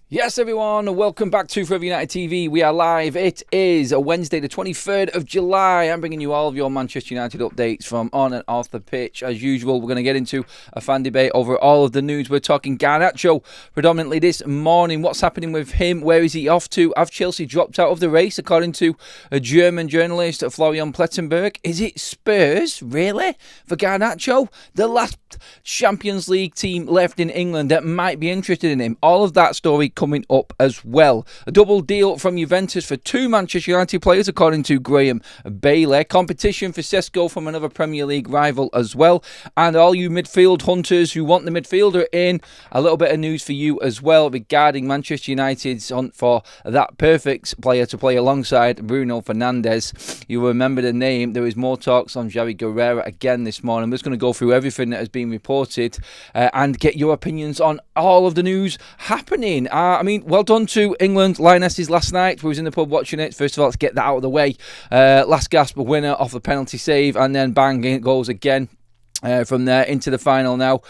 Yes, everyone, welcome back to Forever United TV. We are live. It is a Wednesday, the 23rd of July. I'm bringing you all of your Manchester United updates from on and off the pitch. As usual, we're going to get into a fan debate over all of the news. We're talking Garnacho predominantly this morning. What's happening with him? Where is he off to? Have Chelsea dropped out of the race, according to a German journalist, Florian Plettenberg? Is it Spurs, really, for Garnacho? The last Champions League team left in England that might be interested in him. All of that story coming up as well. A double deal from Juventus for two Manchester United players, according to Graham Bailey. Competition for Sesko from another Premier League rival as well. And all you midfield hunters who want the midfielder in, a little bit of news for you as well regarding Manchester United's hunt for that perfect player to play alongside Bruno Fernandes. You remember the name. There is more talks on Javi Guerra again this morning. I'm just going to go through everything that has been reported and get your opinions on all of the news happening. Well done to England Lionesses last night. We was in the pub watching it. First of all, let's get that out of the way. Last gasp winner off the penalty save, and then bang, it goes again. From there into the final now,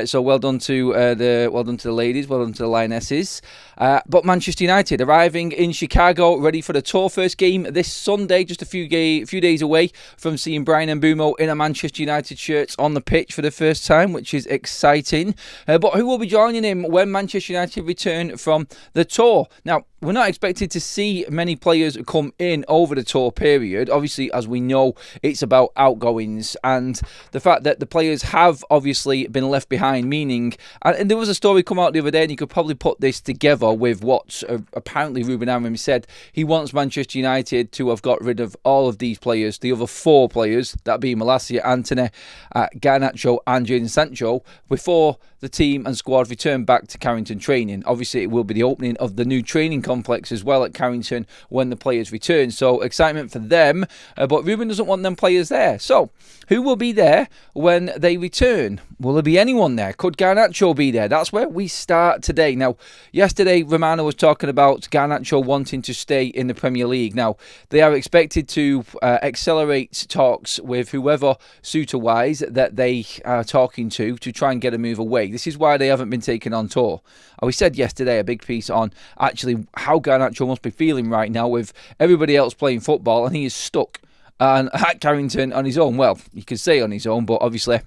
so well done to the ladies, well done to the Lionesses. But Manchester United arriving in Chicago, ready for the tour. First game this Sunday, just a few days away from seeing Brian Mbeumo in a Manchester United shirt on the pitch for the first time, which is exciting. But who will be joining him when Manchester United return from the tour? Now, we're not expected to see many players come in over the tour period. Obviously, as we know, it's about outgoings and the fact that the players have obviously been left behind, meaning, and there was a story come out the other day, and you could probably put this together with what apparently Ruben Amorim said. He wants Manchester United to have got rid of all of these players, the other four players, that being Malacia, Anthony, Garnacho and Jadon Sancho, before the team and squad return back to Carrington training. Obviously, it will be the opening of the new training complex as well at Carrington when the players return. So, excitement for them, but Ruben doesn't want them players there. So, who will be there when they return? Will there be anyone there? Could Garnacho be there? That's where we start today. Now, yesterday, Romano was talking about Garnacho wanting to stay in the Premier League. Now, they are expected to accelerate talks with whoever suitor-wise that they are talking to try and get a move away. This is why they haven't been taken on tour. We said yesterday a big piece on actually how Garnacho must be feeling right now with everybody else playing football and he is stuck at Carrington on his own. Well, you could say on his own, but obviously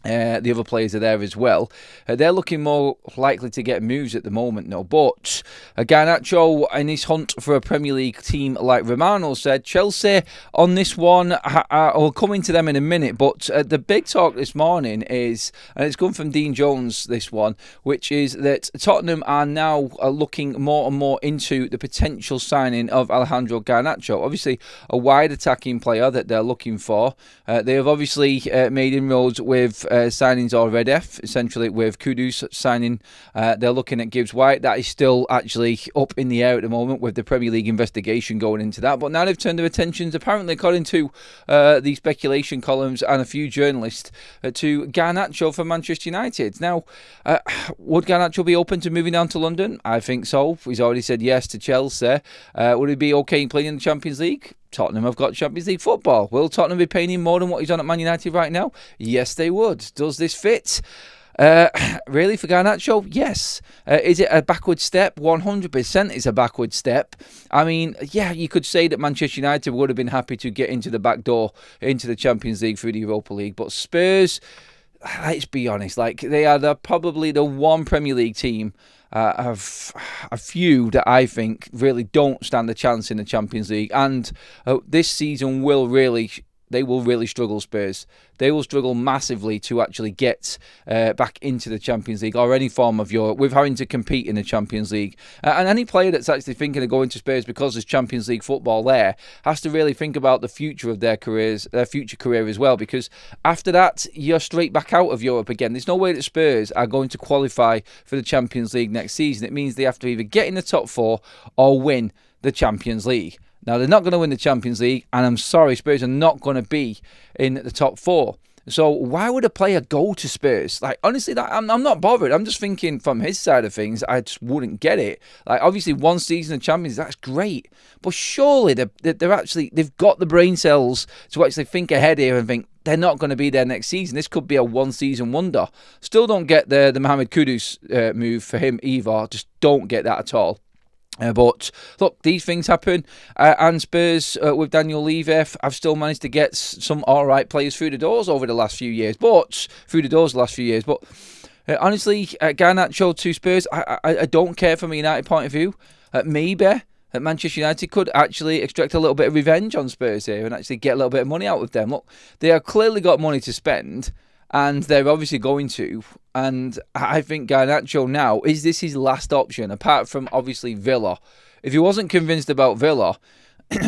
the other players are there as well. They're looking more likely to get moves at the moment, no. But Garnacho in his hunt for a Premier League team, like Romano said, Chelsea on this one, I'll come into them in a minute, but the big talk this morning is, and it's come from Dean Jones, this one, which is that Tottenham are now looking more and more into the potential signing of Alejandro Garnacho. Obviously, a wide attacking player that they're looking for. They have obviously made inroads with signings already, essentially with Kudus signing. They're looking at Gibbs White. That is still actually up in the air at the moment with the Premier League investigation going into that. But now they've turned their attentions, apparently according to the speculation columns and a few journalists, to Garnacho for Manchester United. Now, would Garnacho be open to moving down to London? I think so. He's already said yes to Chelsea. Would he be okay playing in the Champions League? Tottenham have got Champions League football. Will Tottenham be paying him more than what he's on at Man United right now? Yes, they would. Does this fit? Really, for Garnacho? Yes. Is it a backward step? 100% it's a backward step. I mean, yeah, you could say that Manchester United would have been happy to get into the back door into the Champions League through the Europa League, but Spurs, let's be honest, like they are probably the one Premier League team of a few that I think really don't stand a chance in the Champions League, and this season they will really struggle, Spurs. They will struggle massively to actually get back into the Champions League or any form of Europe with having to compete in the Champions League. And any player that's actually thinking of going to Spurs because there's Champions League football there has to really think about the future of their careers, their future career as well, because after that, you're straight back out of Europe again. There's no way that Spurs are going to qualify for the Champions League next season. It means they have to either get in the top four or win the Champions League. Now, they're not going to win the Champions League, and I'm sorry, Spurs are not going to be in the top four. So why would a player go to Spurs? Like, honestly, I'm not bothered. I'm just thinking from his side of things, I just wouldn't get it. Like, obviously, one season of Champions, that's great. But surely they've got the brain cells to actually think ahead here and think, they're not going to be there next season. This could be a one-season wonder. Still don't get the Mohamed Kudus move for him either. Just don't get that at all. But look, these things happen, and Spurs with Daniel Levy have still managed to get some alright players through the doors over the last few years. But honestly, Garnacho to Spurs, I don't care from a United point of view. Maybe Manchester United could actually extract a little bit of revenge on Spurs here and actually get a little bit of money out of them. Look, they have clearly got money to spend, and they're obviously going to. And I think Garnacho now, is this his last option, apart from obviously Villa? If he wasn't convinced about Villa,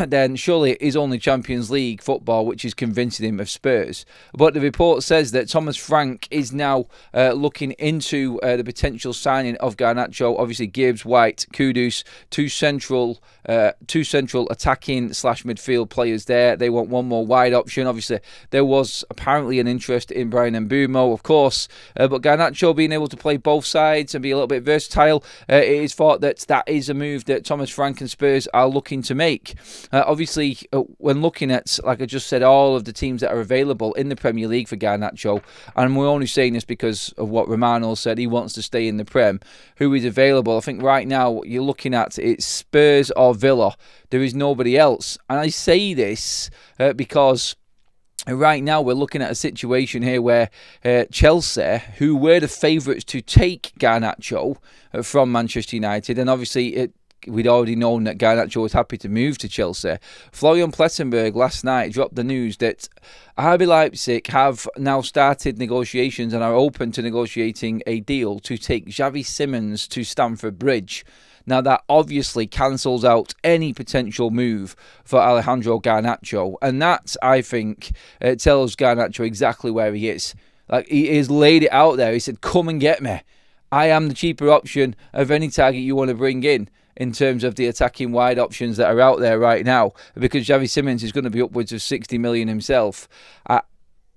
then surely it is only Champions League football which is convincing him of Spurs. But the report says that Thomas Frank is now looking into the potential signing of Garnacho. Obviously, Gibbs, White, Kudus, two central attacking / midfield players there. They want one more wide option. Obviously, there was apparently an interest in Brian Mbeumo, of course. But Garnacho being able to play both sides and be a little bit versatile, it is thought that is a move that Thomas Frank and Spurs are looking to make. Obviously, when looking at, like I just said, all of the teams that are available in the Premier League for Garnacho, and we're only saying this because of what Romano said, he wants to stay in the Prem, who is available. I think right now you're looking at it's Spurs or Villa. There is nobody else. And I say this because right now we're looking at a situation here where Chelsea, who were the favourites to take Garnacho from Manchester United, and obviously we'd already known that Garnacho was happy to move to Chelsea. Florian Plettenberg last night dropped the news that RB Leipzig have now started negotiations and are open to negotiating a deal to take Xavi Simons to Stamford Bridge. Now, that obviously cancels out any potential move for Alejandro Garnacho. And that, I think, tells Garnacho exactly where he is. Like, he has laid it out there. He said, come and get me. I am the cheaper option of any target you want to bring in terms of the attacking wide options that are out there right now, because Xavi Simons is going to be upwards of 60 million himself.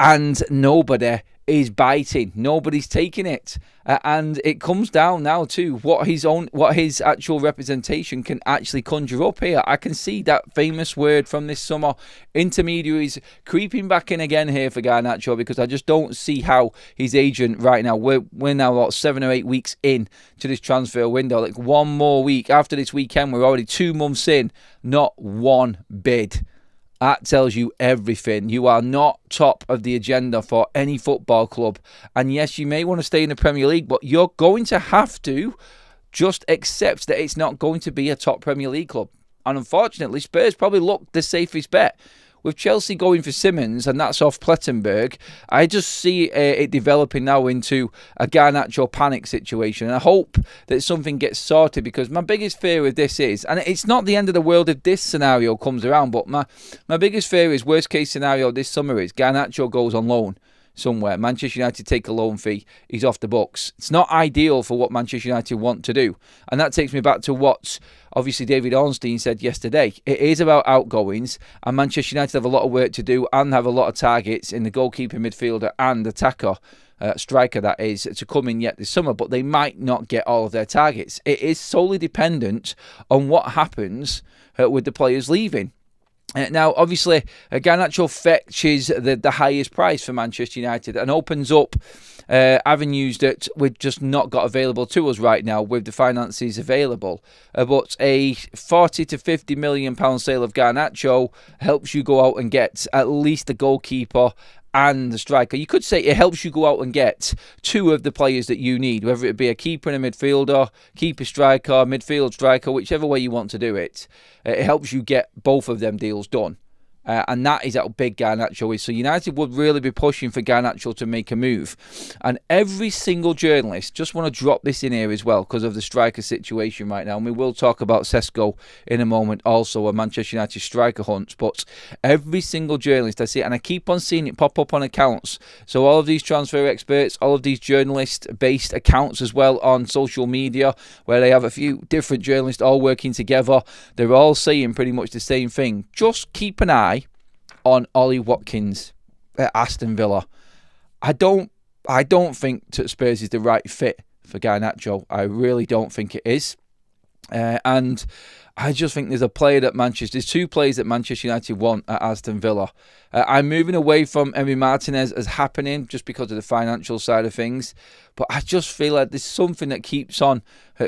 And nobody is biting. Nobody's taking it. And it comes down now to what his actual representation can actually conjure up here. I can see that famous word from this summer, intermediaries, creeping back in again here for Garnacho, because I just don't see how his agent right now, we're now about 7 or 8 weeks in to this transfer window. Like, one more week after this weekend, we're already 2 months in, not one bid. That tells you everything. You are not top of the agenda for any football club. And yes, you may want to stay in the Premier League, but you're going to have to just accept that it's not going to be a top Premier League club. And unfortunately, Spurs probably look the safest bet. With Chelsea going for Simons, and that's off Plettenberg, I just see it developing now into a Garnacho panic situation. And I hope that something gets sorted, because my biggest fear with this is, and it's not the end of the world if this scenario comes around, but my biggest fear is, worst case scenario this summer is Garnacho goes on loan somewhere. Manchester United take a loan fee. He's off the books. It's not ideal for what Manchester United want to do. And that takes me back to what obviously David Ornstein said yesterday. It is about outgoings, and Manchester United have a lot of work to do and have a lot of targets in the goalkeeper, midfielder and attacker, striker that is, to come in yet this summer, but they might not get all of their targets. It is solely dependent on what happens with the players leaving. Now, obviously, Garnacho fetches the highest price for Manchester United and opens up avenues that we've just not got available to us right now with the finances available. But a 40 to 50 million pound sale of Garnacho helps you go out and get at least a goalkeeper and the striker. You could say it helps you go out and get 2 of the players that you need, whether it be a keeper and a midfielder, keeper striker, midfield striker, whichever way you want to do it. It helps you get both of them deals done. And that is how big Garnacho is. So United would really be pushing for Garnacho to make a move. And every single journalist, just want to drop this in here as well because of the striker situation right now. And we will talk about Sesko in a moment, also a Manchester United striker hunt. But every single journalist I see, and I keep on seeing it pop up on accounts. So all of these transfer experts, all of these journalist-based accounts as well on social media, where they have a few different journalists all working together, they're all saying pretty much the same thing. Just keep an eye on Ollie Watkins at Aston Villa. I don't think that Spurs is the right fit for Garnacho. I really don't think it is. And I just think there's two players that Manchester United want at Aston Villa. I'm moving away from Emi Martinez as happening just because of the financial side of things. But I just feel like there's something that keeps on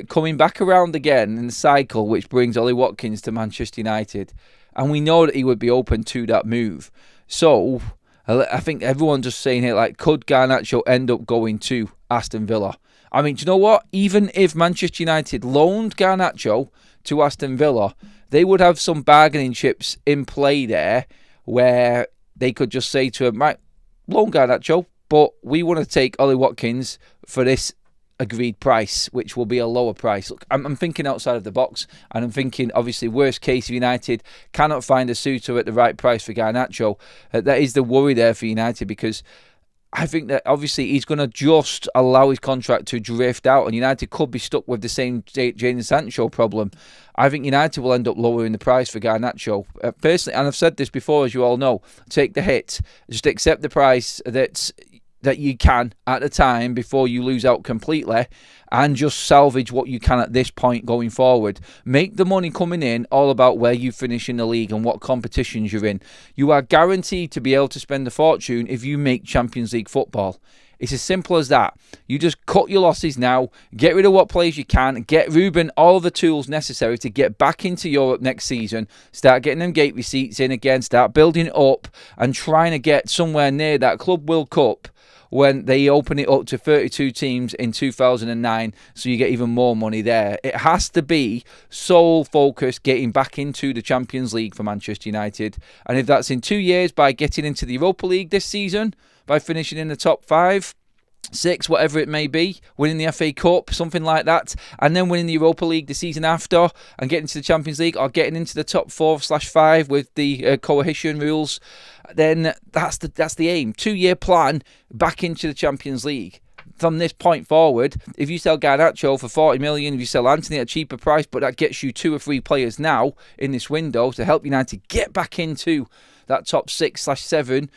coming back around again in the cycle, which brings Ollie Watkins to Manchester United. And we know that he would be open to that move. So I think everyone's just saying here, like, could Garnacho end up going to Aston Villa? I mean, do you know what? Even if Manchester United loaned Garnacho to Aston Villa, they would have some bargaining chips in play there where they could just say to him, right, loan Garnacho, but we want to take Ollie Watkins for this agreed price, which will be a lower price. Look, I'm thinking outside of the box, and I'm thinking, obviously, worst case, if United cannot find a suitor at the right price for Garnacho, that is the worry there for United, because I think that obviously he's going to just allow his contract to drift out, and United could be stuck with the same Jadon Sancho problem. I think United will end up lowering the price for Garnacho. Personally, and I've said this before, as you all know, take the hit. Just accept the price that you can at the time before you lose out completely, and just salvage what you can at this point going forward. Make the money coming in all about where you finish in the league and what competitions you're in. You are guaranteed to be able to spend a fortune if you make Champions League football. It's as simple as that. You just cut your losses now, get rid of what players you can, get Ruben all the tools necessary to get back into Europe next season, start getting them gate receipts in again, start building it up and trying to get somewhere near that Club World Cup when they open it up to 32 teams in 2009, so you get even more money there. It has to be sole focus getting back into the Champions League for Manchester United. And if that's in 2 years by getting into the Europa League this season, by finishing in the top 5, 6, whatever it may be, winning the FA Cup, something like that, and then winning the Europa League the season after and getting to the Champions League, or getting into the top 4/5 with the cohesion rules, then that's the aim. 2-year plan back into the Champions League. From this point forward, if you sell Garnacho for 40 million, if you sell Anthony at a cheaper price, but that gets you 2 or 3 players now in this window to help United get back into that top 6/7,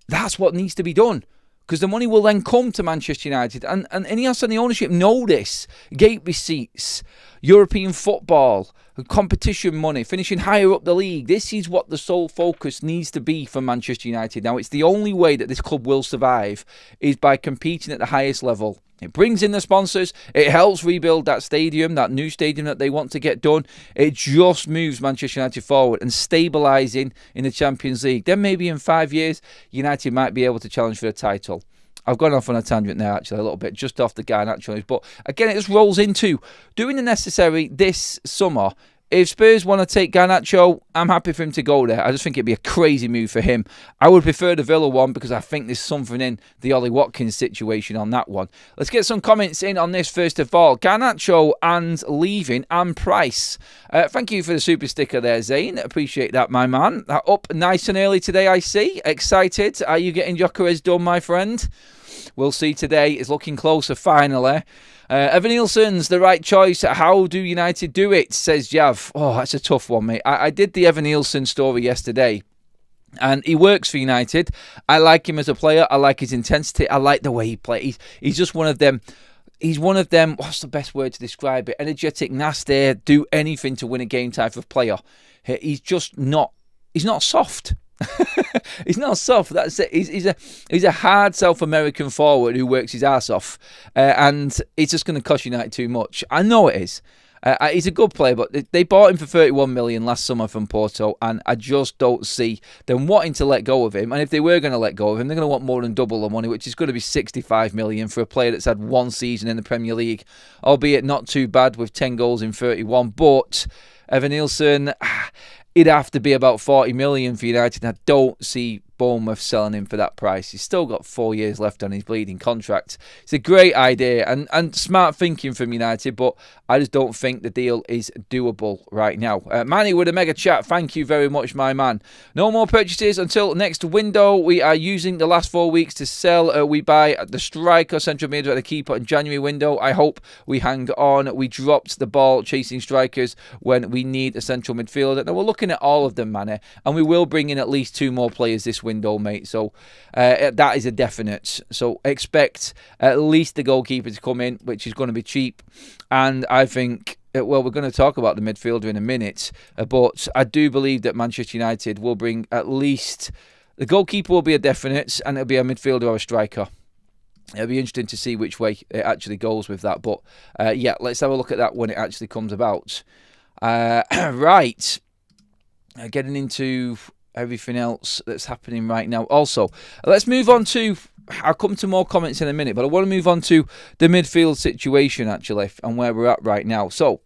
that's what needs to be done. Because the money will then come to Manchester United. And Inos and the ownership know this. Gate receipts, European football, competition money, finishing higher up the league. This is what the sole focus needs to be for Manchester United. Now, it's the only way that this club will survive is by competing at the highest level. It brings in the sponsors. It helps rebuild that stadium, that new stadium that they want to get done. It just moves Manchester United forward and stabilising in the Champions League. Then maybe in 5 years, United might be able to challenge for the title. I've gone off on a tangent now, actually, a little bit, just off the Garnacho. But again, it just rolls into doing the necessary this summer. If Spurs want to take Ganacho, I'm happy for him to go there. I just think it'd be a crazy move for him. I would prefer the Villa one because I think there's something in the Ollie Watkins situation on that one. Let's get some comments in on this first of all. Garnacho and leaving and price. Thank you for the super sticker there, Zane. Appreciate that, my man. Up nice and early today, I see. Excited. Are you getting Gyökeres done, my friend? We'll see today. It's looking closer, finally. Evan Nielsen's the right choice. How do United do it, says Jav. Oh, that's a tough one, mate. I did the Evan Nielsen story yesterday, and he works for United. I like him as a player. I like his intensity. I like the way he plays. He's just one of them. He's one of them, what's the best word to describe it? Energetic, nasty, do anything to win a game type of player. He's just not, he's not soft. He's not soft. That's it. He's a hard South American forward who works his ass off, and it's just going to cost United too much. I know it is. He's a good player, but they bought him for 31 million last summer from Porto, and I just don't see them wanting to let go of him. And if they were going to let go of him, they're going to want more than double the money, which is going to be 65 million for a player that's had 1 season in the Premier League, albeit not too bad with 10 goals in 31. But Evan Nielsen, he'd have to be about 40 million for United. I don't see Bournemouth selling him for that price. He's still got 4 years left on his bleeding contract. It's a great idea and smart thinking from United, but I just don't think the deal is doable right now. Manny with a mega chat. Thank you very much, my man. No more purchases until next window. We are using the last 4 weeks to sell. We buy the striker, central midfielder, the keeper in January window. I hope we hang on. We dropped the ball chasing strikers when we need a central midfielder. Now we're looking at all of them, Manny, and we will bring in at least 2 more players this window, mate. So that is a definite. So expect at least the goalkeeper to come in, which is going to be cheap. And I think, well, we're going to talk about the midfielder in a minute, but I do believe that Manchester United will bring at least... The goalkeeper will be a definite, and it'll be a midfielder or a striker. It'll be interesting to see which way it actually goes with that. But, yeah, let's have a look at that when it actually comes about. Right. Getting into everything else that's happening right now. Also, let's move on to... I'll come to more comments in a minute, but I want to move on to the midfield situation, actually, and where we're at right now. So...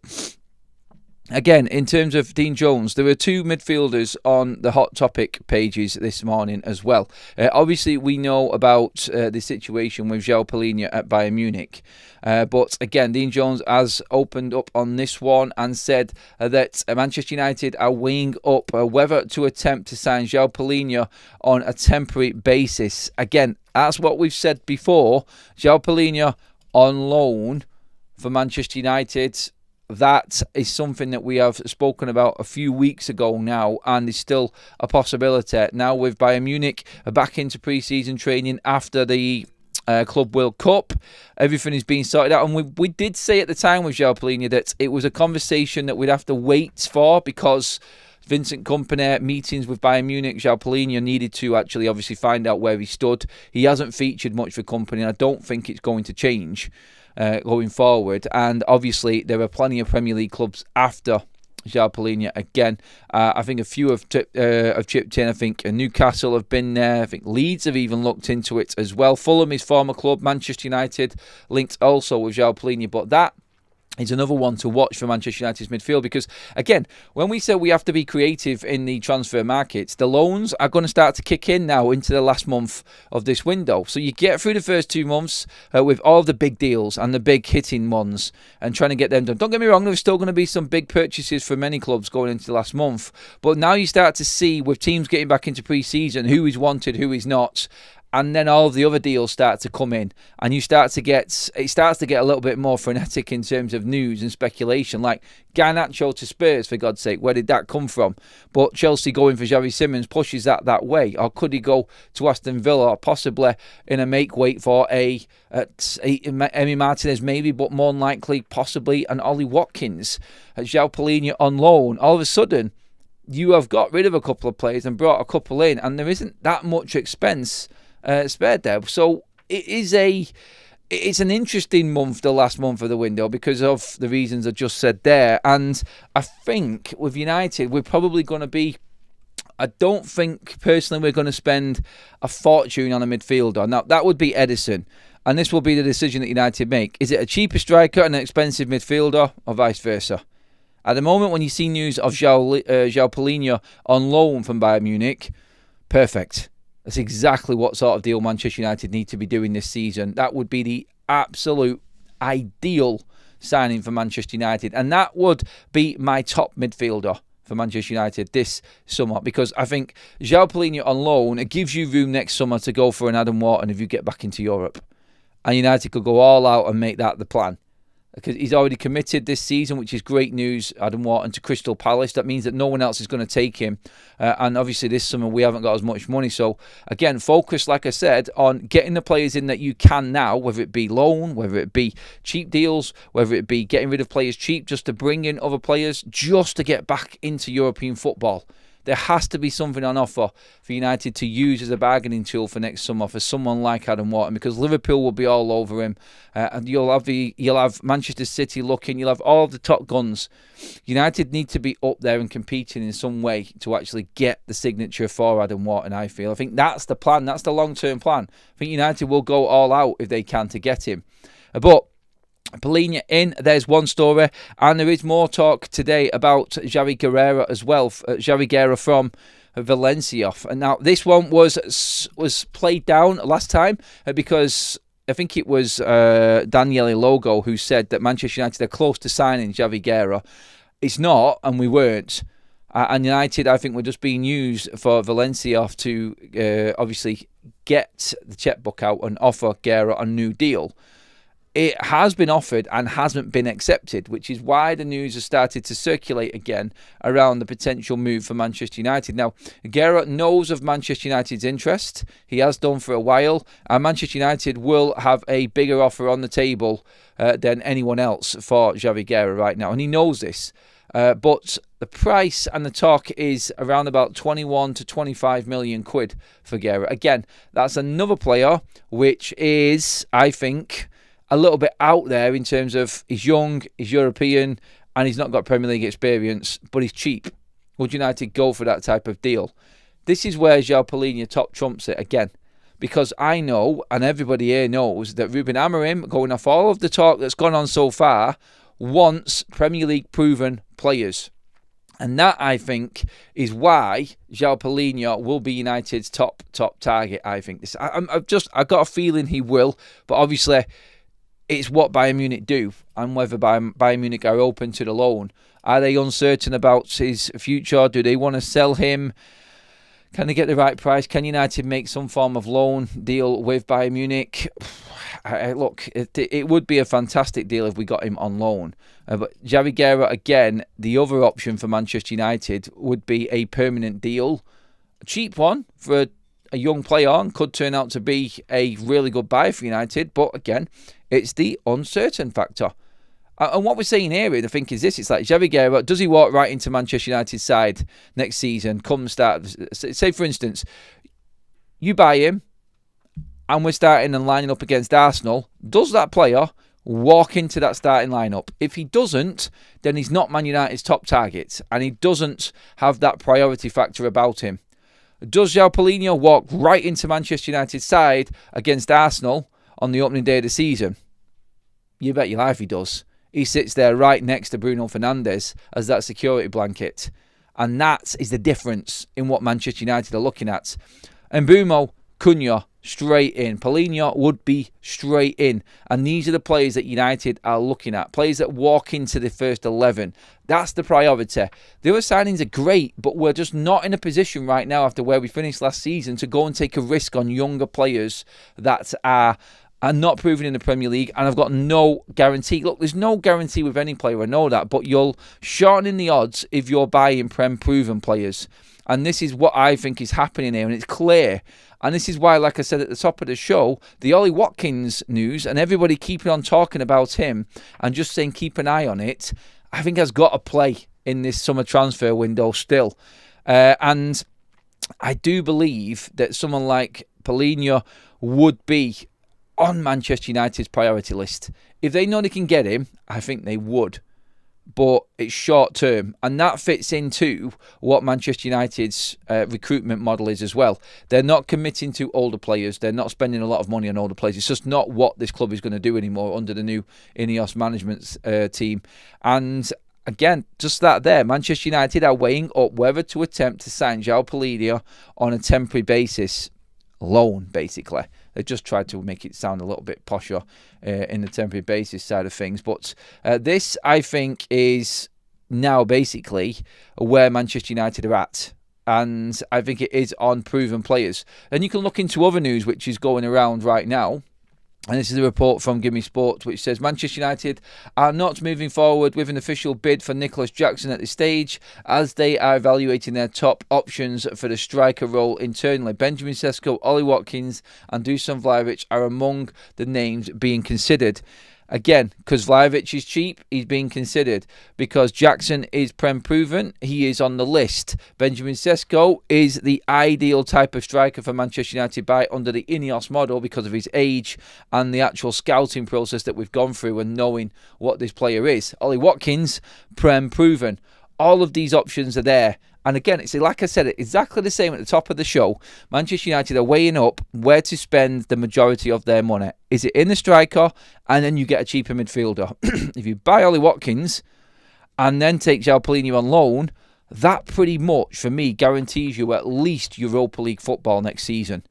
Again, in terms of Dean Jones, there were two midfielders on the Hot Topic pages this morning as well. Obviously, we know about the situation with João Palhinha at Bayern Munich. But again, Dean Jones has opened up on this one and said that Manchester United are weighing up whether to attempt to sign João Palhinha on a temporary basis. Again, that's what we've said before. João Palhinha on loan for Manchester United. That is something that we have spoken about a few weeks ago now, and is still a possibility. Now with Bayern Munich back into pre-season training after the Club World Cup, everything is being sorted out. And we did say at the time with João Palhinha that it was a conversation that we'd have to wait for, because Vincent Kompany meetings with Bayern Munich, João Palhinha needed to actually obviously find out where he stood. He hasn't featured much for Kompany, and I don't think it's going to change going forward. And obviously there are plenty of Premier League clubs after João Palhinha again. I think a few have chipped in. I think Newcastle have been there. I think Leeds have even looked into it as well. Fulham, his former club, Manchester United, linked also with João Palhinha. But that is another one to watch for Manchester United's midfield, because, again, when we say we have to be creative in the transfer markets, the loans are going to start to kick in now into the last month of this window. So you get through the first 2 months with all the big deals and the big hitting ones and trying to get them done. Don't get me wrong, there's still going to be some big purchases for many clubs going into the last month. But now you start to see, with teams getting back into pre-season, who is wanted, who is not. And then all of the other deals start to come in, and it starts to get a little bit more frenetic in terms of news and speculation. Like Garnacho to Spurs, for God's sake, where did that come from? But Chelsea going for Xavi Simons pushes that way. Or could he go to Aston Villa, or possibly in a make-weight for a Emi Martinez maybe, but more than likely possibly an Ollie Watkins, João Palhinha on loan. All of a sudden, you have got rid of a couple of players and brought a couple in, and there isn't that much expense spared there. So it's an interesting month, the last month of the window, because of the reasons I just said there. And I think with United, we're probably going to be... I don't think, personally, we're going to spend a fortune on a midfielder. Now, that would be Edison. And this will be the decision that United make. Is it a cheaper striker and an expensive midfielder, or vice versa? At the moment, when you see news of João Palhinha on loan from Bayern Munich, perfect. That's exactly what sort of deal Manchester United need to be doing this season. That would be the absolute ideal signing for Manchester United. And that would be my top midfielder for Manchester United this summer. Because I think João Palhinha on loan, it gives you room next summer to go for an Adam Wharton if you get back into Europe. And United could go all out and make that the plan. Because he's already committed this season, which is great news, Adam Wharton, to Crystal Palace. That means that no one else is going to take him. And obviously this summer we haven't got as much money. So, again, focus, like I said, on getting the players in that you can now, whether it be loan, whether it be cheap deals, whether it be getting rid of players cheap just to bring in other players, just to get back into European football. There has to be something on offer for United to use as a bargaining tool for next summer for someone like Adam Wharton, because Liverpool will be all over him, and you'll have Manchester City looking, you'll have all the top guns. United need to be up there and competing in some way to actually get the signature for Adam Wharton, I feel. I think that's the plan, that's the long-term plan. I think United will go all out if they can to get him. But Palhinha in, there's one story, and there is more talk today about Javi Guerra as well. Javi Guerra from Valencia. And now this one was played down last time because I think it was Daniele Logo who said that Manchester United are close to signing Javi Guerra. It's not, and we weren't. And United, I think, were just being used for Valencia to obviously get the checkbook out and offer Guerra a new deal. it has been offered and hasn't been accepted, which is why the news has started to circulate again around the potential move for Manchester United. Now, Guerra knows of Manchester United's interest. He has done for a while, and Manchester United will have a bigger offer on the table than anyone else for Javi Guerra right now, and he knows this. But the price and the talk is around about 21 to 25 million quid for Guerra. Again, that's another player which is, I think, a little bit out there in terms of he's young, he's European, and he's not got Premier League experience, but he's cheap. Would United go for that type of deal? This is where João Palhinha top trumps it again. Because I know, and everybody here knows, that Ruben Amorim, going off all of the talk that's gone on so far, wants Premier League proven players. And that, I think, is why João Palhinha will be United's top target, I think. I've got a feeling he will, but obviously it's what Bayern Munich do, and whether Bayern Munich are open to the loan. Are they uncertain about his future? Do they want to sell him? Can they get the right price? Can United make some form of loan deal with Bayern Munich? Look, it would be a fantastic deal if we got him on loan. But Javi Guerra, again, the other option for Manchester United would be a permanent deal. A cheap one for a young player and could turn out to be a really good buy for United. But again, it's the uncertain factor. And what we're saying here, I think, is this. It's like Javi Guerra, does he walk right into Manchester United's side next season, come start? Say, for instance, you buy him and we're starting and lining up against Arsenal. Does that player walk into that starting lineup? If he doesn't, then he's not Man United's top target and he doesn't have that priority factor about him. Does João Palhinha walk right into Manchester United's side against Arsenal on the opening day of the season? You bet your life he does. He sits there right next to Bruno Fernandes as that security blanket. And that is the difference in what Manchester United are looking at. And Mbeumo, Cunha, straight in. Palhinha would be straight in. And these are the players that United are looking at. Players that walk into the first 11. That's the priority. The other signings are great, but we're just not in a position right now after where we finished last season to go and take a risk on younger players that are not proven in the Premier League, and I've got no guarantee. Look, there's no guarantee with any player, I know that, but you're shortening the odds if you're buying Prem-proven players. And this is what I think is happening here, and it's clear. And this is why, like I said at the top of the show, the Ollie Watkins news, and everybody keeping on talking about him and just saying keep an eye on it, I think has got to play in this summer transfer window still. And I do believe that someone like Palhinha would be on Manchester United's priority list. If they know they can get him, I think they would. But it's short term. And that fits into what Manchester United's recruitment model is as well. They're not committing to older players. They're not spending a lot of money on older players. It's just not what this club is going to do anymore under the new Inos management team. And again, just that there, Manchester United are weighing up whether to attempt to sign João Palhinha on a temporary basis. Loan, basically. They just tried to make it sound a little bit posher in the temporary basis side of things. But this, I think, is now basically where Manchester United are at. And I think it is on proven players. And you can look into other news which is going around right now. And this is a report from Gimme Sport, which says Manchester United are not moving forward with an official bid for Nicholas Jackson at this stage, as they are evaluating their top options for the striker role internally. Benjamin Sesko, Ollie Watkins and Dusan Vlahovic are among the names being considered. Again, because Vlahovic is cheap, he's being considered. Because Jackson is Prem-proven, he is on the list. Benjamin Sesko is the ideal type of striker for Manchester United by under the Inos model because of his age and the actual scouting process that we've gone through and knowing what this player is. Ollie Watkins, Prem-proven. All of these options are there. And again, it's like I said, exactly the same at the top of the show. Manchester United are weighing up where to spend the majority of their money. Is it in the striker and then you get a cheaper midfielder? If you buy Ollie Watkins and then take João Palhinha on loan, that pretty much, for me, guarantees you at least Europa League football next season.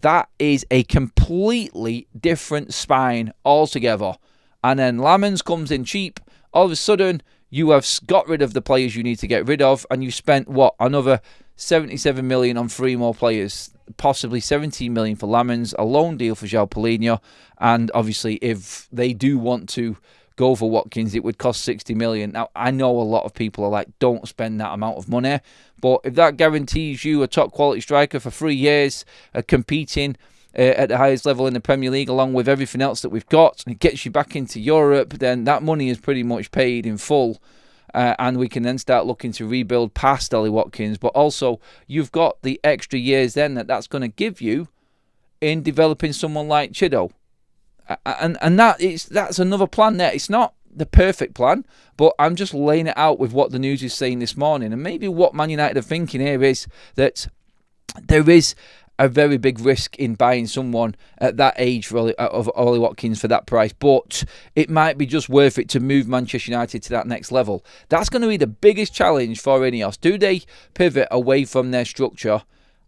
That is a completely different spine altogether. And then Lamens comes in cheap. All of a sudden, you have got rid of the players you need to get rid of, and you spent, another 77 million on 3 more players, possibly 17 million for Lamens, a loan deal for João Palhinha, and obviously if they do want to go for Watkins, it would cost 60 million. Now, I know a lot of people are like, don't spend that amount of money, but if that guarantees you a top quality striker for 3 years, competing at the highest level in the Premier League, along with everything else that we've got, and it gets you back into Europe, then that money is pretty much paid in full. And we can then start looking to rebuild past Ollie Watkins. But also, you've got the extra years then that's going to give you in developing someone like Chido. And that's another plan there. It's not the perfect plan, but I'm just laying it out with what the news is saying this morning. And maybe what Man United are thinking here is that there is a very big risk in buying someone at that age of Ollie Watkins for that price, but it might be just worth it to move Manchester United to that next level. That's going to be the biggest challenge for Inos. Do they pivot away from their structure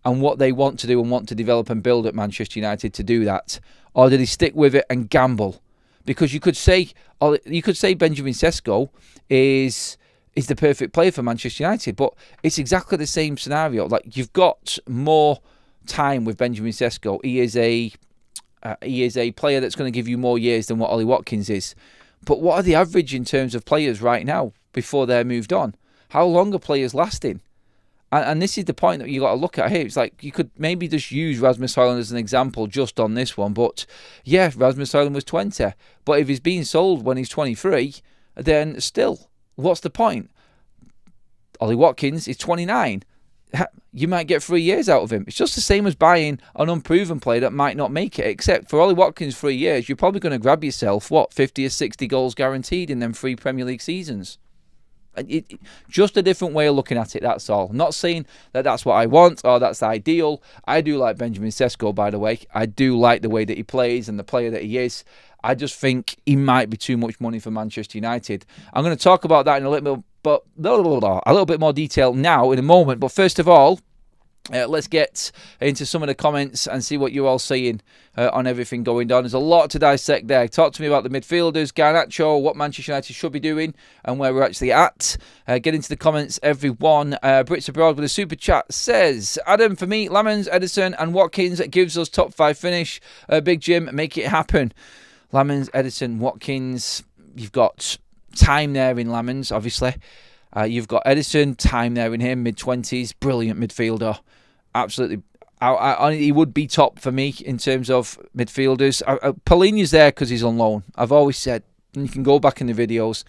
and what they want to do and want to develop and build at Manchester United to do that, or do they stick with it and gamble? Because you could say Benjamin Sesko is the perfect player for Manchester United, but it's exactly the same scenario. Like, you've got more time with Benjamin Sesko. He is a player that's going to give you more years than what Ollie Watkins is. But what are the average in terms of players right now before they're moved on? How long are players lasting? And this is the point that you got to look at here. It's like you could maybe just use Rasmus Højlund as an example just on this one. But yeah, Rasmus Højlund was 20. But if he's being sold when he's 23, then still, what's the point? Ollie Watkins is 29. You might get 3 years out of him. It's just the same as buying an unproven player that might not make it. Except for Ollie Watkins, 3 years, you're probably going to grab yourself, 50 or 60 goals guaranteed in them 3 Premier League seasons. Just a different way of looking at it, that's all. I'm not saying that that's what I want or that's ideal. I do like Benjamin Sesko, by the way. I do like the way that he plays and the player that he is. I just think he might be too much money for Manchester United. I'm going to talk about that in a little bit more detail now in a moment. But first of all, let's get into some of the comments and see what you're all saying on everything going on. There's a lot to dissect there. Talk to me about the midfielders, Garnacho, what Manchester United should be doing and where we're actually at. Get into the comments, everyone. Brits Abroad with a super chat says, Adam, for me, Lamens, Edison and Watkins gives us top 5 finish. Big Jim, make it happen. Lamens, Edison, Watkins, you've got time there in Lamens, obviously. You've got Edison, time there in him, mid-20s, brilliant midfielder. Absolutely. He would be top for me in terms of midfielders. Palhinha's there because he's on loan. I've always said, and you can go back in the videos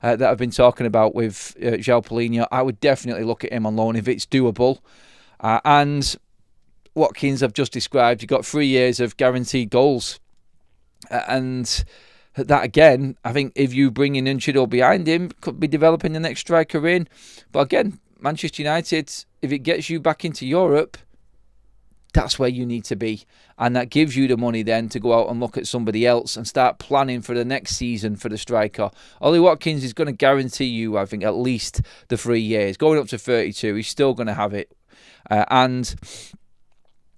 that I've been talking about with João Palhinha, I would definitely look at him on loan if it's doable. And Watkins, I've just described, you've got 3 years of guaranteed goals. And that, again, I think if you bring in Unchido behind him, could be developing the next striker in. But again, Manchester United, if it gets you back into Europe, that's where you need to be. And that gives you the money then to go out and look at somebody else and start planning for the next season for the striker. Ollie Watkins is going to guarantee you, I think, at least the 3 years. Going up to 32, he's still going to have it.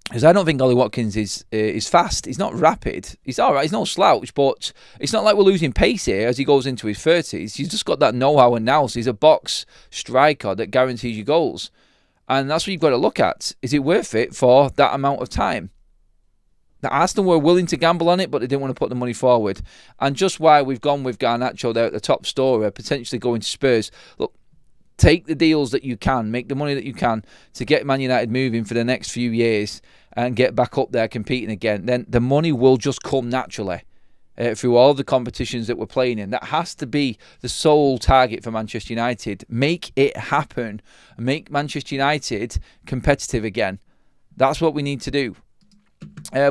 Because I don't think Ollie Watkins is fast. He's not rapid. He's all right. He's no slouch, but it's not like we're losing pace here as he goes into his 30s. He's just got that know-how and nous. He's a box striker that guarantees you goals. And that's what you've got to look at. Is it worth it for that amount of time? Now, Arsenal were willing to gamble on it, but they didn't want to put the money forward. And just why we've gone with Garnacho there at the top scorer, potentially going to Spurs. Look, take the deals that you can, make the money that you can to get Man United moving for the next few years and get back up there competing again. Then the money will just come naturally through all the competitions that we're playing in. That has to be the sole target for Manchester United. Make it happen. Make Manchester United competitive again. That's what we need to do.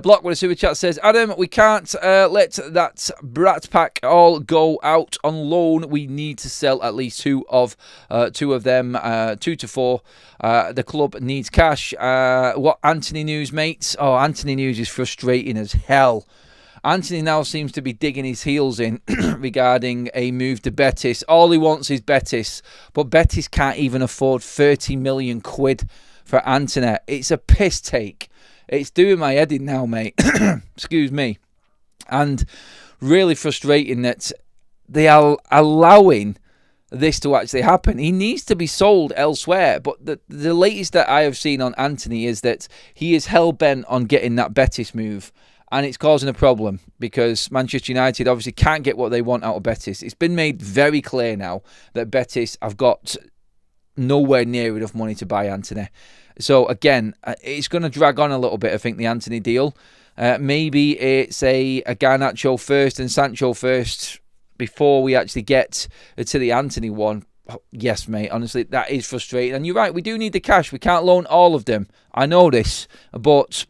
Block with a super chat says, Adam, we can't let that brat pack all go out on loan. We need to sell at least two of them, 2 to 4. The club needs cash. What Anthony news, mates? Oh, Anthony news is frustrating as hell. Anthony now seems to be digging his heels in regarding a move to Betis. All he wants is Betis, but Betis can't even afford 30 million quid for Anthony. It's a piss take. It's doing my head in now, mate. Excuse me. And really frustrating that they are allowing this to actually happen. He needs to be sold elsewhere. But the latest that I have seen on Anthony is that he is hell-bent on getting that Betis move. And it's causing a problem because Manchester United obviously can't get what they want out of Betis. It's been made very clear now that Betis have got nowhere near enough money to buy Anthony. So again, it's going to drag on a little bit, I think, the Anthony deal. Maybe it's a Garnacho first and Sancho first before we actually get to the Anthony one. Yes, mate, honestly, that is frustrating. And you're right, we do need the cash. We can't loan all of them. I know this, but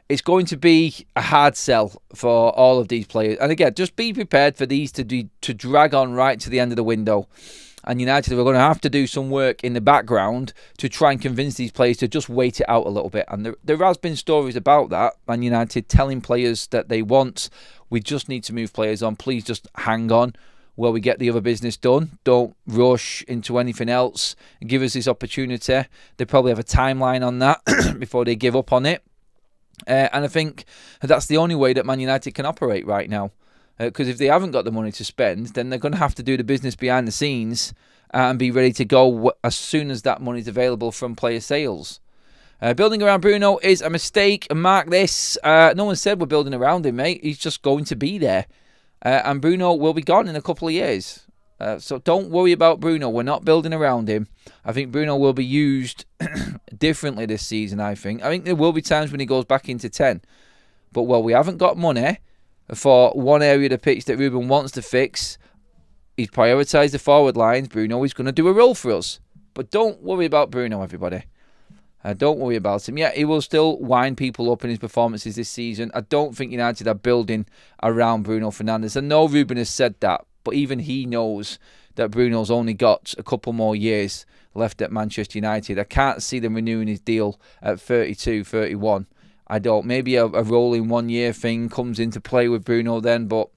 it's going to be a hard sell for all of these players. And again, just be prepared for these to drag on right to the end of the window. And United are going to have to do some work in the background to try and convince these players to just wait it out a little bit. And there has been stories about that. Man United telling players that we just need to move players on. Please just hang on while we get the other business done. Don't rush into anything else. Give us this opportunity. They probably have a timeline on that before they give up on it. And I think that's the only way that Man United can operate right now. Because if they haven't got the money to spend, then they're going to have to do the business behind the scenes and be ready to go as soon as that money is available from player sales. Building around Bruno is a mistake. Mark this. No one said we're building around him, mate. He's just going to be there. And Bruno will be gone in a couple of years. So don't worry about Bruno. We're not building around him. I think Bruno will be used differently this season, I think. I think there will be times when he goes back into 10. But, well, we haven't got money for one area of the pitch that Ruben wants to fix. He's prioritised the forward lines. Bruno is going to do a role for us. But don't worry about Bruno, everybody. Don't worry about him. Yeah, he will still wind people up in his performances this season. I don't think United are building around Bruno Fernandes. I know Ruben has said that, but even he knows that Bruno's only got a couple more years left at Manchester United. I can't see them renewing his deal at 32, 31. I don't. Maybe a rolling 1 year thing comes into play with Bruno then, but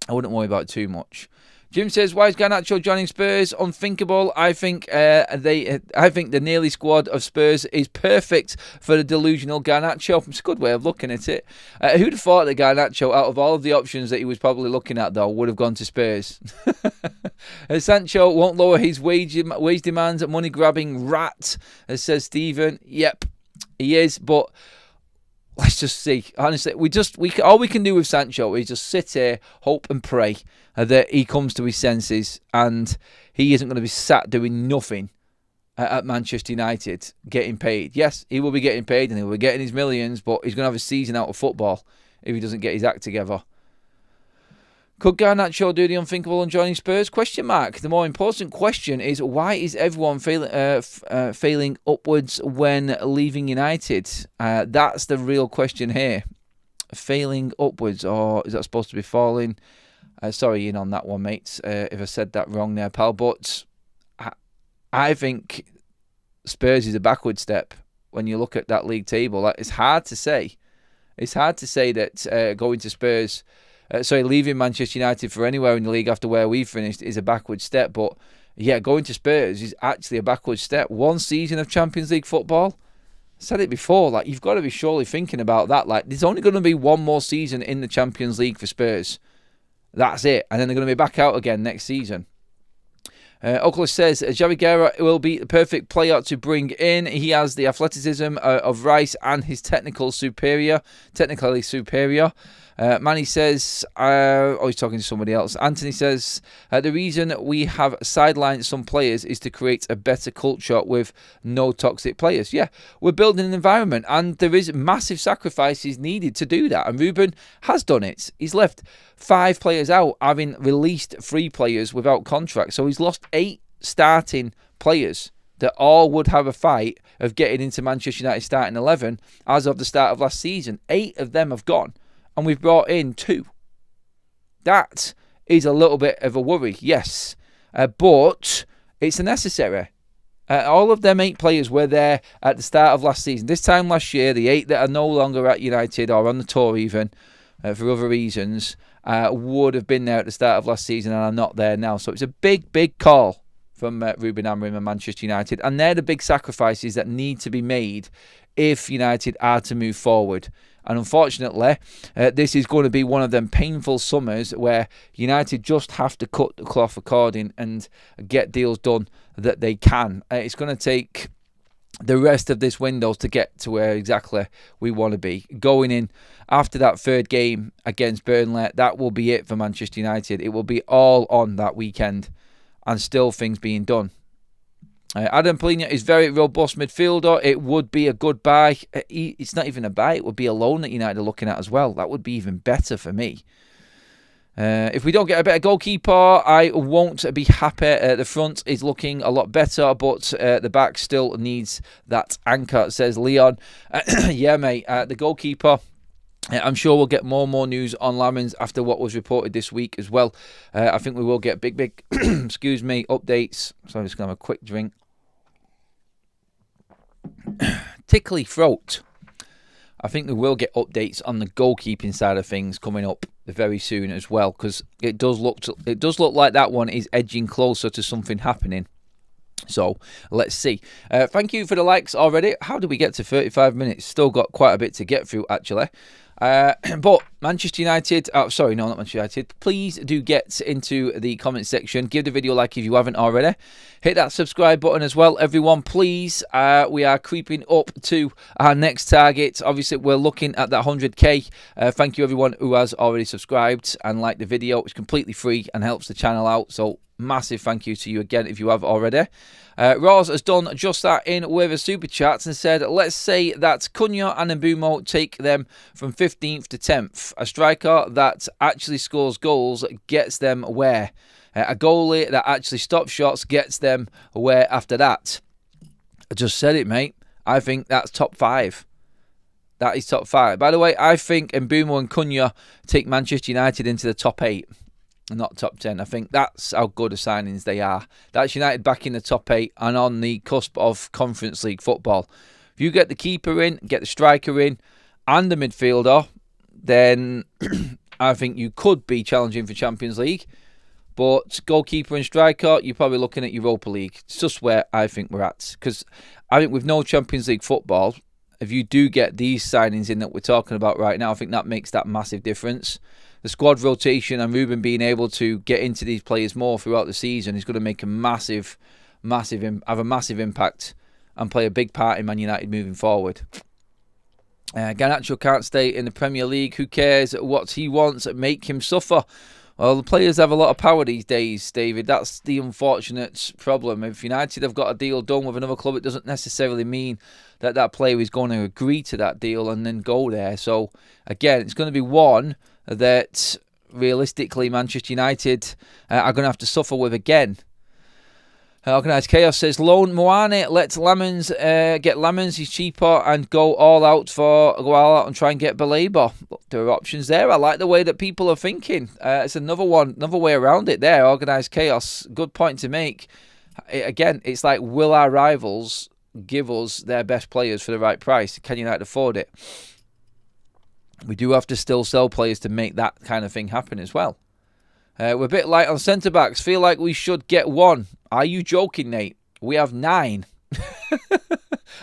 I wouldn't worry about it too much. Jim says, why is Ganacho joining Spurs? Unthinkable. I think the nearly squad of Spurs is perfect for the delusional Garnacho. It's a good way of looking at it. Who'd have thought that Garnacho, out of all of the options that he was probably looking at, though, would have gone to Spurs? Sancho won't lower his wage demands. Money-grabbing rat, says Stephen. Yep, he is, but let's just see. Honestly, all we can do with Sancho is just sit here, hope and pray that he comes to his senses and he isn't going to be sat doing nothing at Manchester United getting paid. Yes, he will be getting paid and he will be getting his millions, but he's going to have a season out of football if he doesn't get his act together. Could Garnacho do the unthinkable and joining Spurs? Question mark. The more important question is, why is everyone failing upwards when leaving United? That's the real question here. Failing upwards, or is that supposed to be falling? Sorry, on that one, mates, if I said that wrong there, pal. But I think Spurs is a backward step when you look at that league table. It's hard to say. It's hard to say that going to Spurs... leaving Manchester United for anywhere in the league after where we finished is a backward step. But yeah, going to Spurs is actually a backward step. One season of Champions League football. I said it before, you've got to be surely thinking about that. There's only going to be one more season in the Champions League for Spurs. That's it. And then they're going to be back out again next season. Oculus says, Javi Guerra will be the perfect player to bring in. He has the athleticism of Rice and his technically superior. Manny says, he's talking to somebody else. Anthony says, the reason we have sidelined some players is to create a better culture with no toxic players. Yeah, we're building an environment and there is massive sacrifices needed to do that. And Ruben has done it. He's left 5 players out, having released 3 players without contract. So he's lost 8 starting players that all would have a fight of getting into Manchester United starting 11 as of the start of last season. 8 of them have gone. And we've brought in 2. That is a little bit of a worry, yes. But it's necessary. All of them 8 players were there at the start of last season. This time last year, the 8 that are no longer at United or on the tour even, for other reasons, would have been there at the start of last season and are not there now. So it's a big, big call from Ruben Amorim and Manchester United. And they're the big sacrifices that need to be made if United are to move forward. And unfortunately, this is going to be one of them painful summers where United just have to cut the cloth according and get deals done that they can. It's going to take the rest of this window to get to where exactly we want to be. Going in after that third game against Burnley, that will be it for Manchester United. It will be all on that weekend and still things being done. Adam Polina is very robust midfielder. It would be a good buy. It's not even a buy. It would be a loan that United are looking at as well. That would be even better for me. If we don't get a better goalkeeper, I won't be happy. The front is looking a lot better, but the back still needs that anchor, says Leon. Yeah, mate, the goalkeeper... I'm sure we'll get more and more news on Lamens after what was reported this week as well. I think we will get big, excuse me, updates. So I'm just going to have a quick drink. Tickly throat. I think we will get updates on the goalkeeping side of things coming up very soon as well, because it does look like that one is edging closer to something happening. So let's see. Thank you for the likes already. How did we get to 35 minutes? Still got quite a bit to get through, actually. But Manchester United, sorry, no, not Manchester United. Please do get into the comment section. Give the video a like if you haven't already. Hit that subscribe button as well, everyone, please. We are creeping up to our next target. Obviously, we're looking at that 100k. Thank you, everyone who has already subscribed and liked the video. It's completely free and helps the channel out. So massive thank you to you again if you have already. Roz has done just that in with a super chat and said, let's say that Cunha and Mbeumo take them from 15th to 10th. A striker that actually scores goals gets them where? A goalie that actually stops shots gets them where after that? I just said it, mate. I think that's top 5. That is top 5. By the way, I think Mbeumo and Cunha take Manchester United into the top 8. Not top 10. I think that's how good of signings they are. That's United back in the top 8 and on the cusp of Conference League football. If you get the keeper in, get the striker in, and the midfielder, then I think you could be challenging for Champions League. But goalkeeper and striker, you're probably looking at Europa League. It's just where I think we're at. Because I think with no Champions League football, if you do get these signings in that we're talking about right now, I think that makes that massive difference. The squad rotation and Ruben being able to get into these players more throughout the season is going to make a massive impact and play a big part in Man United moving forward. Ganacho can't stay in the Premier League. Who cares what he wants? Make him suffer. Well, the players have a lot of power these days, David. That's the unfortunate problem. If United have got a deal done with another club, it doesn't necessarily mean that that player is going to agree to that deal and then go there. So, again, it's going to be one that realistically Manchester United are going to have to suffer with again. Organised Chaos says, loan Moane, let Lamens get Lamens, he's cheaper, and go all out and try and get Baleba. There are options there. I like the way that people are thinking. It's another way around it there. Organised Chaos, good point to make. Again, it's like, will our rivals give us their best players for the right price? Can United afford it? We do have to still sell players to make that kind of thing happen as well. We're a bit light on centre-backs. Feel like we should get one. Are you joking, Nate? We have 9.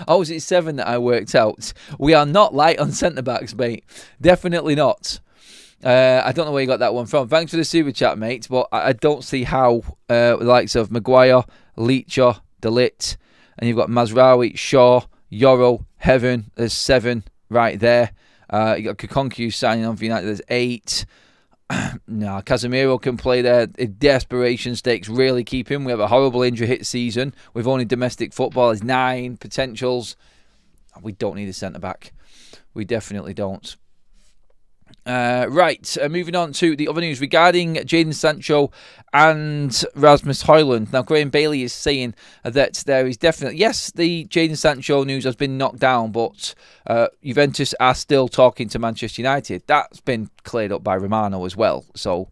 Oh, is it 7 that I worked out? We are not light on centre-backs, mate. Definitely not. I don't know where you got that one from. Thanks for the super chat, mate. But I don't see how the likes of Maguire, Leacher, De Ligt, and you've got Mazraoui, Shaw, Yoro, Heaven. There's 7 right there. You got Kakonku signing on for United. There's 8. No, Casemiro can play there. Desperation stakes really keep him. We have a horrible injury hit season. We've only domestic football is 9 potentials. We don't need a centre-back. We definitely don't. Right, moving on to the other news regarding Jadon Sancho and Rasmus Højlund. Now, Graham Bailey is saying that there is definitely... Yes, the Jadon Sancho news has been knocked down, but Juventus are still talking to Manchester United. That's been cleared up by Romano as well. So,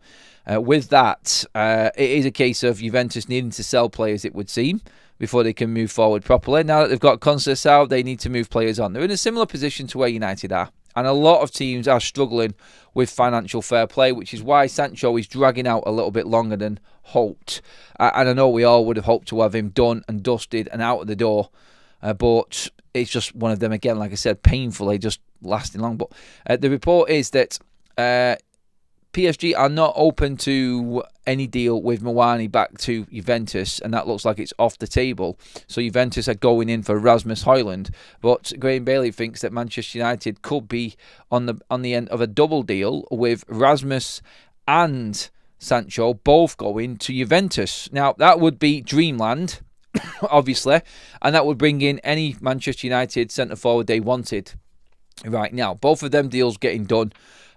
with that, it is a case of Juventus needing to sell players, it would seem, before they can move forward properly. Now that they've got Conceição, they need to move players on. They're in a similar position to where United are. And a lot of teams are struggling with financial fair play, which is why Sancho is dragging out a little bit longer than hoped. And I know we all would have hoped to have him done and dusted and out of the door. But it's just one of them, again, like I said, painfully just lasting long. But the report is that PSG are not open to any deal with Mawani back to Juventus, and that looks like it's off the table. So Juventus are going in for Rasmus Højlund, but Graham Bailey thinks that Manchester United could be on the end of a double deal with Rasmus and Sancho both going to Juventus. Now, that would be dreamland, obviously, and that would bring in any Manchester United centre-forward they wanted right now. Both of them deals getting done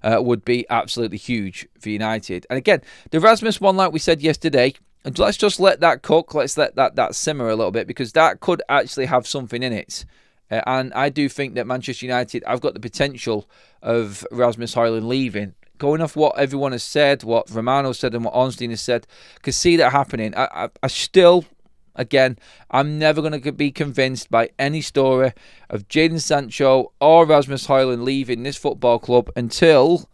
would be absolutely huge for United. And again, the Rasmus one, like we said yesterday, let's just let that cook. Let's let that simmer a little bit, because that could actually have something in it. And I do think that Manchester United have got the potential of Rasmus Højlund leaving. Going off what everyone has said, what Romano said and what Ornstein has said, could see that happening. I still, again, I'm never going to be convinced by any story of Jadon Sancho or Rasmus Højlund leaving this football club until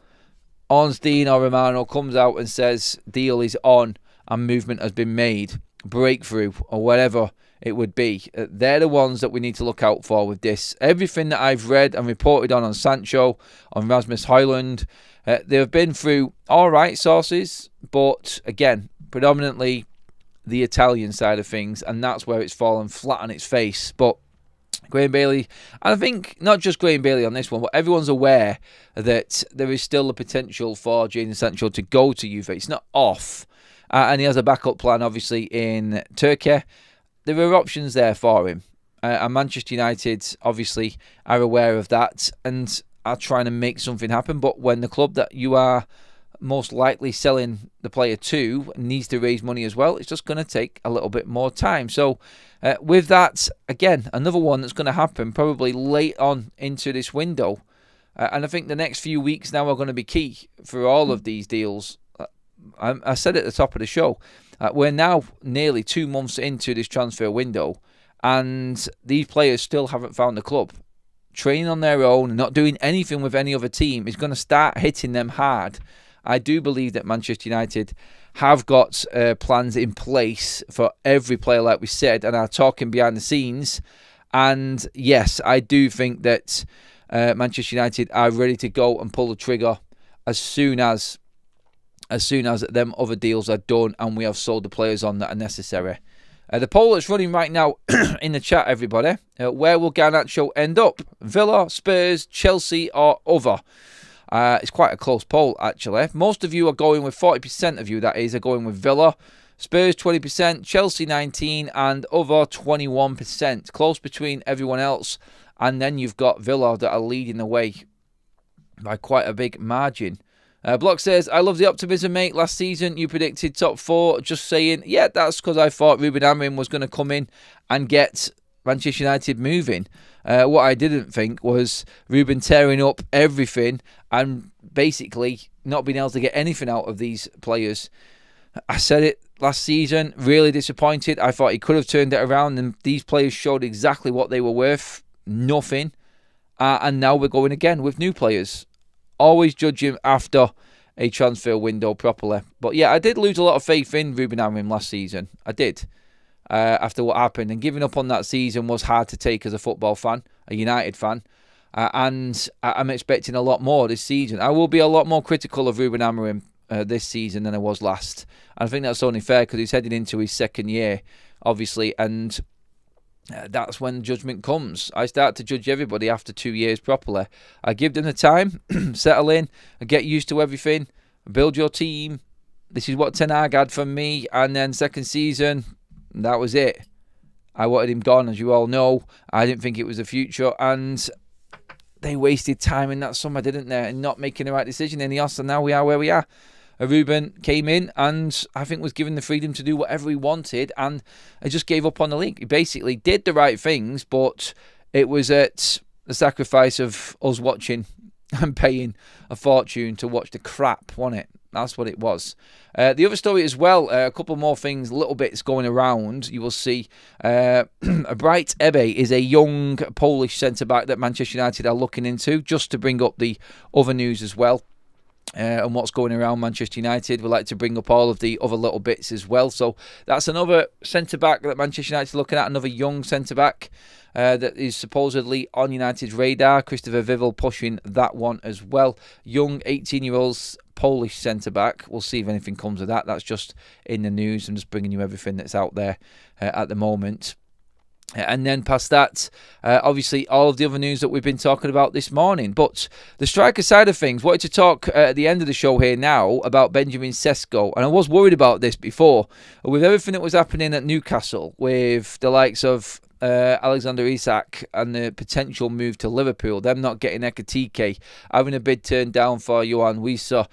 Ornstein or Romano comes out and says deal is on and movement has been made, breakthrough or whatever it would be. They're the ones that we need to look out for with this. Everything that I've read and reported on Sancho, on Rasmus Højlund, they have been through all right sources, but again, predominantly the Italian side of things, and that's where it's fallen flat on its face. But Graham Bailey, and I think not just Graham Bailey on this one, but everyone's aware that there is still a potential for Jadon Sancho to go to Juve. It's not off, and he has a backup plan, obviously, in Turkey. There are options there for him, and Manchester United, obviously, are aware of that and are trying to make something happen. But when the club that you are most likely selling the player to needs to raise money as well, it's just going to take a little bit more time. So with that, again, another one that's going to happen probably late on into this window. And I think the next few weeks now are going to be key for all of these deals. I said at the top of the show, we're now nearly 2 months into this transfer window, and these players still haven't found a club. Training on their own, not doing anything with any other team is going to start hitting them hard. I do believe that Manchester United have got plans in place for every player, like we said, and are talking behind the scenes. And yes, I do think that Manchester United are ready to go and pull the trigger as soon as them other deals are done and we have sold the players on that are necessary. The poll that's running right now in the chat, everybody. Where will Garnacho end up? Villa, Spurs, Chelsea or other? It's quite a close poll, actually. Most of you are going with, 40% of you, that is, are going with Villa. Spurs 20%, Chelsea 19%, and other 21%. Close between everyone else. And then you've got Villa that are leading the way by quite a big margin. Block says, I love the optimism, mate. Last season, you predicted top 4. Just saying, yeah, that's because I thought Ruben Amorim was going to come in and get Manchester United moving. What I didn't think was Ruben tearing up everything and basically not being able to get anything out of these players. I said it last season, really disappointed. I thought he could have turned it around, and these players showed exactly what they were worth. Nothing. And now we're going again with new players. Always judge him after a transfer window properly. But yeah, I did lose a lot of faith in Ruben Amorim last season. I did. After what happened. And giving up on that season was hard to take as a football fan, a United fan. And I'm expecting a lot more this season. I will be a lot more critical of Ruben Amorim this season than I was last. And I think that's only fair because he's heading into his second year, obviously. And that's when judgment comes. I start to judge everybody after 2 years properly. I give them the time, settle in, get used to everything, build your team. This is what Ten Hag had from me. And then second season, that was it. I wanted him gone, as you all know. I didn't think it was the future. And they wasted time in that summer, didn't they? And not making the right decision in the Inos. And now we are where we are. Ruben came in and I think was given the freedom to do whatever he wanted, and he just gave up on the league. He basically did the right things, but it was at the sacrifice of us watching and paying a fortune to watch the crap, wasn't it? That's what it was. The other story as well, a couple more things, little bits going around. You will see Bright Ebe is a young Polish centre-back that Manchester United are looking into, just to bring up the other news as well. and what's going around Manchester United. We like to bring up all of the other little bits as well. So that's another centre-back that Manchester United are looking at, another young centre-back that is supposedly on United's radar. Christopher Vivel pushing that one as well. Young 18-year-old Polish centre-back. We'll see if anything comes of that. That's just in the news. I'm just bringing you everything that's out there at the moment. And then past that, obviously, all of the other news that we've been talking about this morning. But the striker side of things, wanted to talk at the end of the show here now about Benjamin Sesko. And I was worried about this before. With everything that was happening at Newcastle, with the likes of Alexander Isak and the potential move to Liverpool, them not getting Ekitike, having a bid turned down for Yohan Wissa,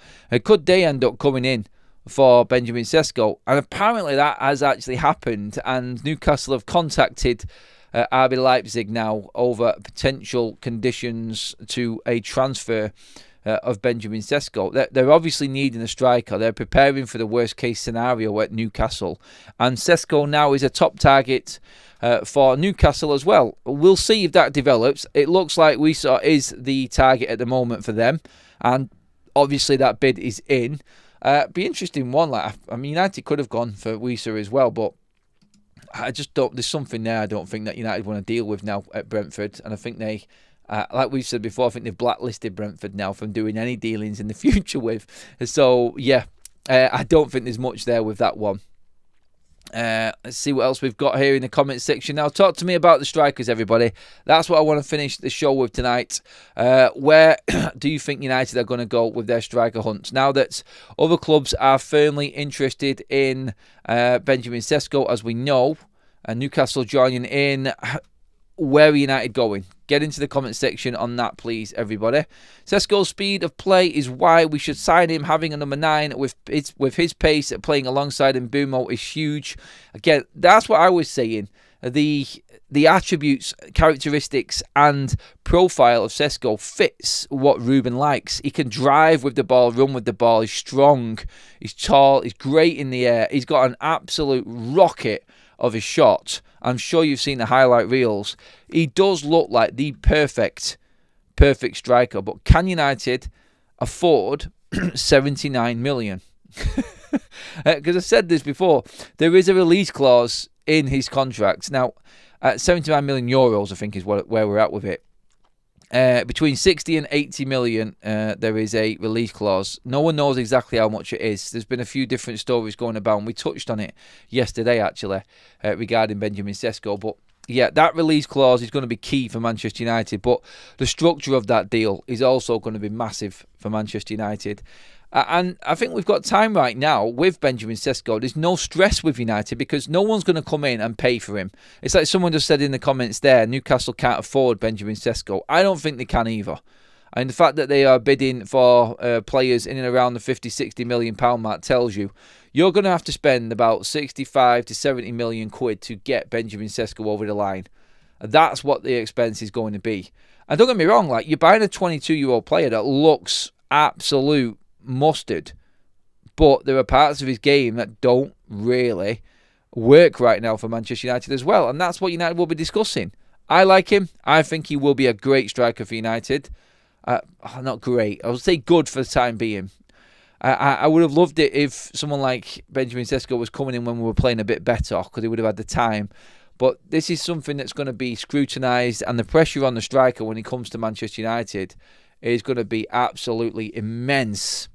could they end up coming in for Benjamin Sesko? And apparently that has actually happened, and Newcastle have contacted RB Leipzig now over potential conditions to a transfer of Benjamin Sesko. They're obviously needing a striker. They're preparing for the worst case scenario at Newcastle, and Sesko now is a top target for Newcastle as well. We'll see if that develops. It looks like Wissa is the target at the moment for them, and obviously that bid is in. Be interesting one. I mean, United could have gone for Wissa as well, but I just don't. There's something there. I don't think that United want to deal with now at Brentford, and I think they, like we've said before, I think they've blacklisted Brentford now from doing any dealings in the future with. So yeah, I don't think there's much there with that one. Let's see what else we've got here in the comments section. Now, talk to me about the strikers, everybody. That's what I want to finish the show with tonight. Where do you think United are going to go with their striker hunt? Now that other clubs are firmly interested in Benjamin Sesko, as we know, and Newcastle joining in, where are United going? Get into the comment section on that, please, everybody. Sesko's speed of play is why we should sign him. Having a number 9 with his pace, playing alongside Mbeumo is huge. Again, that's what I was saying. The attributes, characteristics, and profile of Sesko fits what Ruben likes. He can drive with the ball, run with the ball. He's strong. He's tall. He's great in the air. He's got an absolute rocket of his shot. I'm sure you've seen the highlight reels. He does look like the perfect striker. But can United afford 79 million? Because I said this before. There is a release clause in his contract. Now, 79 million euros, I think, is where we're at with it. Between 60 and 80 million, there is a release clause. No one knows exactly how much it is. There's been a few different stories going about, and we touched on it yesterday, actually, regarding Benjamin Sesko. But yeah, that release clause is going to be key for Manchester United. But the structure of that deal is also going to be massive for Manchester United. And I think we've got time right now with Benjamin Sesko. There's no stress with United because no one's going to come in and pay for him. It's like someone just said in the comments there, Newcastle can't afford Benjamin Sesko. I don't think they can either. And the fact that they are bidding for players in and around the 50, 60 million pound mark tells you you're going to have to spend about 65 to 70 million quid to get Benjamin Sesko over the line. That's what the expense is going to be. And don't get me wrong, like you're buying a 22-year-old player that looks absolute mustard, but there are parts of his game that don't really work right now for Manchester United as well, and that's what United will be discussing. I like him. I think he will be a great striker for United. Not great, I would say good for the time being. I would have loved it if someone like Benjamin Sesko was coming in when we were playing a bit better, because he would have had the time. But this is something that's going to be scrutinised, and the pressure on the striker when he comes to Manchester United is going to be absolutely immense.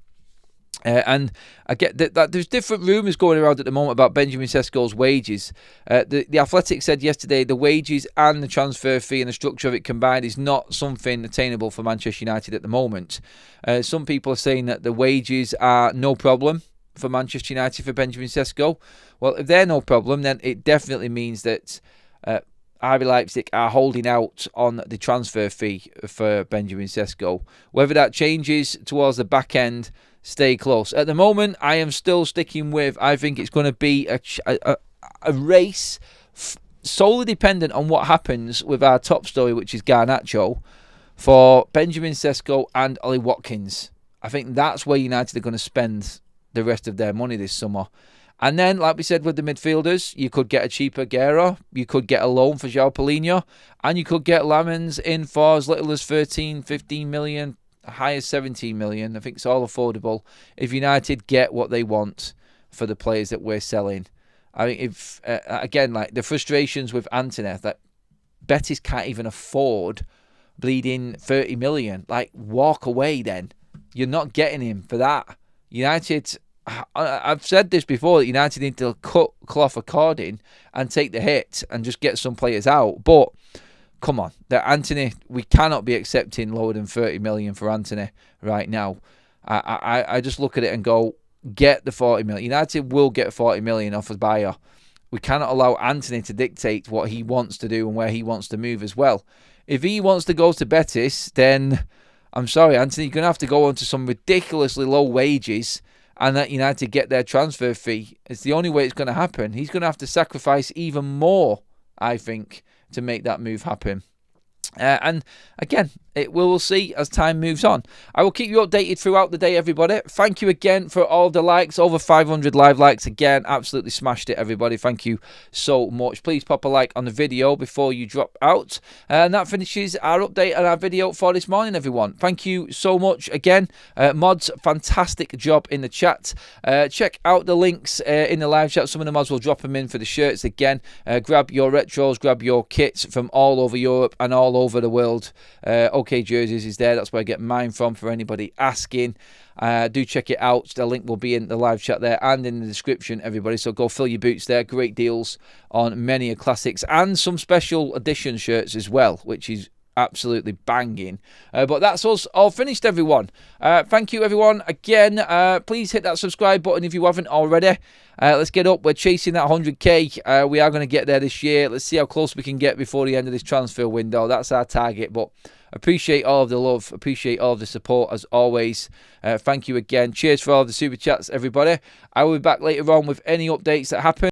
And I get that there's different rumours going around at the moment about Benjamin Sesko's wages. The Athletic said yesterday the wages and the transfer fee and the structure of it combined is not something attainable for Manchester United at the moment. Some people are saying that the wages are no problem for Manchester United for Benjamin Sesko. Well, if they're no problem, then it definitely means that RB Leipzig are holding out on the transfer fee for Benjamin Sesko. Whether that changes towards the back end, stay close. At the moment, I am still sticking with, I think it's going to be a race solely dependent on what happens with our top story, which is Garnacho, for Benjamin Sesko and Ollie Watkins. I think that's where United are going to spend the rest of their money this summer. And then, like we said with the midfielders, you could get a cheaper Guerra, you could get a loan for João Paulinho, and you could get Lamens in for as little as 13, 15 million high as 17 million. I think it's all affordable. If United get what they want for the players that we're selling, I mean, if again, like the frustrations with Anthony, that Betis can't even afford bleeding 30 million. Like, walk away then. You're not getting him for that. United, I've said this before, that United need to cut cloth according and take the hit and just get some players out. But come on, Anthony, we cannot be accepting lower than 30 million for Anthony right now. I just look at it and go, get the 40 million. United will get 40 million off a buyer. We cannot allow Anthony to dictate what he wants to do and where he wants to move as well. If he wants to go to Betis, then I'm sorry, Anthony, you're going to have to go on to some ridiculously low wages and let United get their transfer fee. It's the only way it's going to happen. He's going to have to sacrifice even more, I think, to make that move happen. And again, we'll see as time moves on. I will keep you updated throughout the day, everybody. Thank you again for all the likes. Over 500 live likes again. Absolutely smashed it, everybody. Thank you so much. Please pop a like on the video before you drop out. And that finishes our update and our video for this morning, everyone. Thank you so much again. Mods, fantastic job in the chat. Check out the links in the live chat. Some of the mods will drop them in for the shirts again. Grab your retros, grab your kits from all over Europe and all over the world. OK Jerseys is there. That's where I get mine from for anybody asking. Do check it out. The link will be in the live chat there and in the description, everybody. So go fill your boots there. Great deals on many classics and some special edition shirts as well, which is absolutely banging. But that's us all finished, everyone. Thank you, everyone. Again, please hit that subscribe button if you haven't already. Let's get up. We're chasing that 100k. We are going to get there this year. Let's see how close we can get before the end of this transfer window. That's our target. But appreciate all of the love. Appreciate all of the support as always. Thank you again. Cheers for all of the super chats, everybody. I will be back later on with any updates that happen.